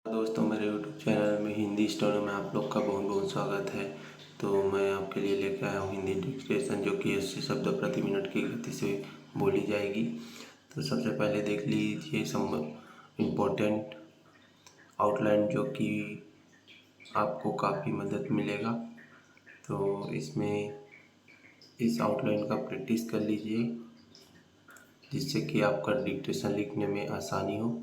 दोस्तों, मेरे YouTube channel में हिंदी स्टोरी में आप लोग का बहुत बहुत स्वागत है। तो मैं आपके लिए लेकर आया हूँ हिंदी डिक्टेशन, जो कि 80 शब्द प्रति मिनट की गति से बोली जाएगी। तो सबसे पहले देख लीजिए इम्पोर्टेंट आउटलाइन, जो कि आपको काफ़ी मदद मिलेगा। तो इसमें इस आउटलाइन का प्रैक्टिस कर लीजिए, जिससे कि आपका डिक्टेशन लिखने में आसानी हो।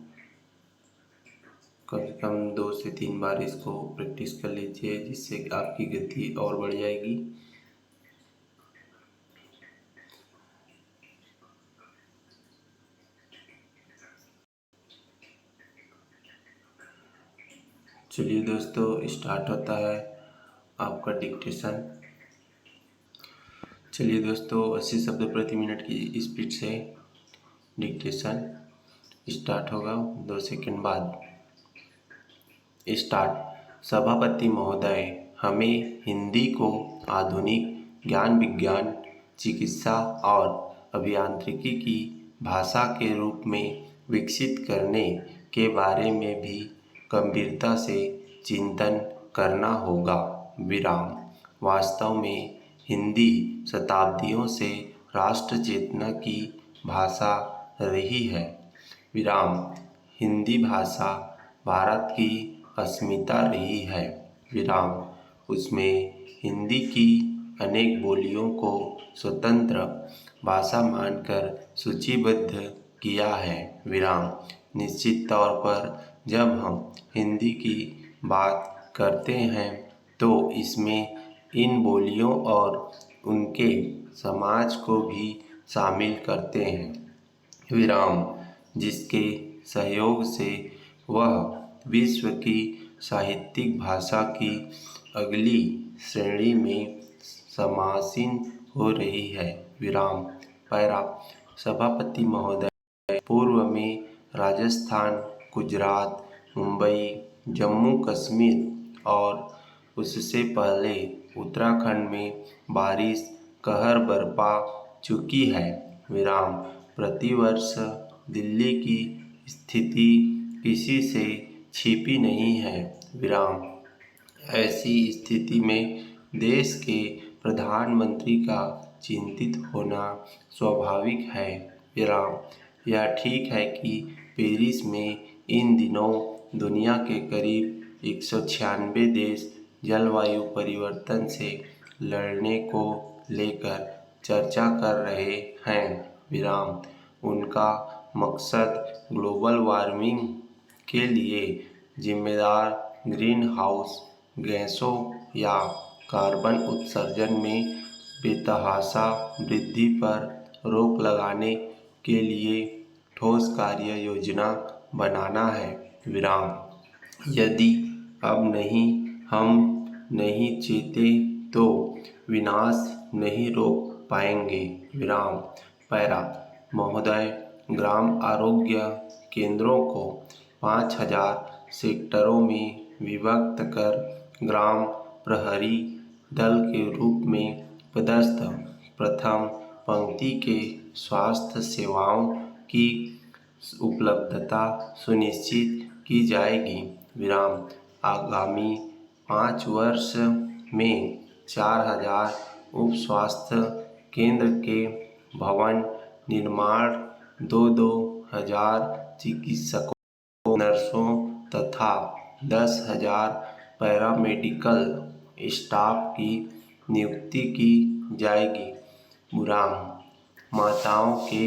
कम से कम 2 से 3 बार इसको प्रैक्टिस कर लीजिए, जिससे आपकी गति और बढ़ जाएगी। चलिए दोस्तों, स्टार्ट होता है आपका डिक्टेशन। चलिए दोस्तों, 80 शब्द प्रति मिनट की स्पीड से डिक्टेशन स्टार्ट होगा 2 सेकंड बाद। स्टार्ट। सभापति महोदय, हमें हिंदी को आधुनिक ज्ञान विज्ञान, चिकित्सा और अभियांत्रिकी की भाषा के रूप में विकसित करने के बारे में भी गंभीरता से चिंतन करना होगा। विराम। वास्तव में हिंदी शताब्दियों से राष्ट्र चेतना की भाषा रही है। विराम। हिंदी भाषा भारत की अस्मिता रही है। विराम। उसमें हिंदी की अनेक बोलियों को स्वतंत्र भाषा मानकर सूचीबद्ध किया है। विराम। निश्चित तौर पर जब हम हिंदी की बात करते हैं तो इसमें इन बोलियों और उनके समाज को भी शामिल करते हैं। विराम। जिसके सहयोग से वह विश्व की साहित्यिक भाषा की अगली श्रेणी में समासीन हो रही है। विराम। पैरा। सभापति महोदय, पूर्व में राजस्थान, गुजरात, मुंबई, जम्मू कश्मीर और उससे पहले उत्तराखंड में बारिश कहर बरपा चुकी है। विराम। प्रतिवर्ष दिल्ली की स्थिति किसी से छिपी नहीं है। विराम। ऐसी स्थिति में देश के प्रधानमंत्री का चिंतित होना स्वाभाविक है। विराम। यह ठीक है कि पेरिस में इन दिनों दुनिया के करीब 196 देश जलवायु परिवर्तन से लड़ने को लेकर चर्चा कर रहे हैं। विराम। उनका मकसद ग्लोबल वार्मिंग के लिए जिम्मेदार ग्रीन हाउस गैसों या कार्बन उत्सर्जन में बेतहाशा वृद्धि पर रोक लगाने के लिए ठोस कार्य योजना बनाना है। विराम। यदि अब हम नहीं चेते तो विनाश नहीं रोक पाएंगे। विराम। पैरा। महोदय, ग्राम आरोग्य केंद्रों को 5000 सेक्टरों में विभक्त कर ग्राम प्रहरी दल के रूप में पदस्थ प्रथम पंक्ति के स्वास्थ्य सेवाओं की उपलब्धता सुनिश्चित की जाएगी। विराम। आगामी 5 वर्ष में 4000 उप स्वास्थ्य केंद्र के भवन निर्माण, 2-2 हजार चिकित्सकों, नर्सों तथा 10,000 पैरामेडिकल स्टाफ की नियुक्ति की जाएगी। विराम। माताओं के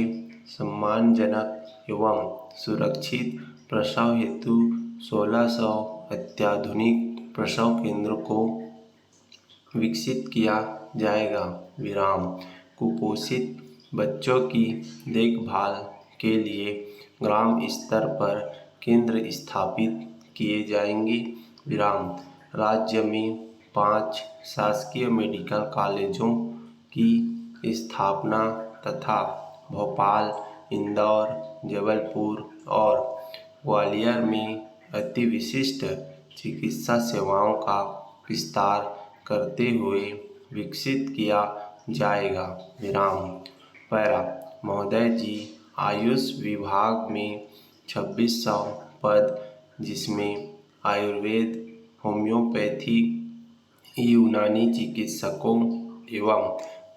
सम्मानजनक एवं सुरक्षित प्रसव हेतु 1600 अत्याधुनिक प्रसव केंद्रों को विकसित किया जाएगा। विराम। कुपोषित बच्चों की देखभाल के लिए ग्राम स्तर पर केंद्र स्थापित किए जाएंगे। विराम। राज्य में 5 शासकीय मेडिकल कॉलेजों की स्थापना तथा भोपाल, इंदौर, जबलपुर और ग्वालियर में अति विशिष्ट चिकित्सा सेवाओं का विस्तार करते हुए विकसित किया जाएगा। विराम। पैरा। महोदय जी, आयुष विभाग में 2600 पद, जिसमें आयुर्वेद, होम्योपैथी, यूनानी चिकित्सकों एवं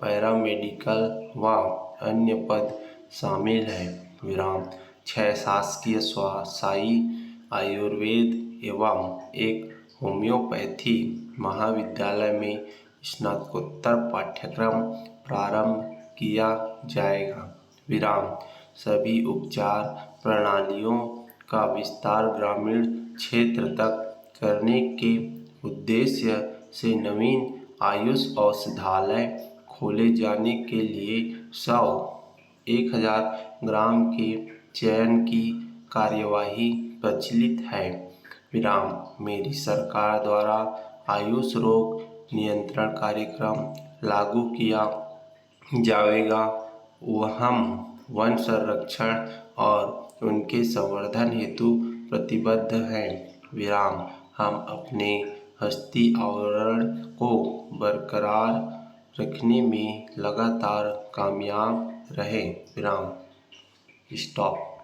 पैरामेडिकल व अन्य पद शामिल हैं। विराम 6 शासकीय स्वायत्तशासी आयुर्वेद एवं एक होम्योपैथी महाविद्यालय में स्नातकोत्तर पाठ्यक्रम प्रारंभ किया जाएगा। विराम सभी उपचार प्रणालियों का विस्तार ग्रामीण क्षेत्र तक करने के उद्देश्य से नवीन आयुष औषधालय खोले जाने के लिए 1000 ग्राम के चयन की कार्यवाही प्रचलित है। विराम मेरी सरकार द्वारा आयुष रोग नियंत्रण कार्यक्रम लागू किया जाएगा। हम वन संरक्षण और उनके संवर्धन हेतु प्रतिबद्ध हैं। विराम हम अपने हस्ती आवरण को बरकरार रखने में लगातार कामयाब रहें। विराम स्टॉप।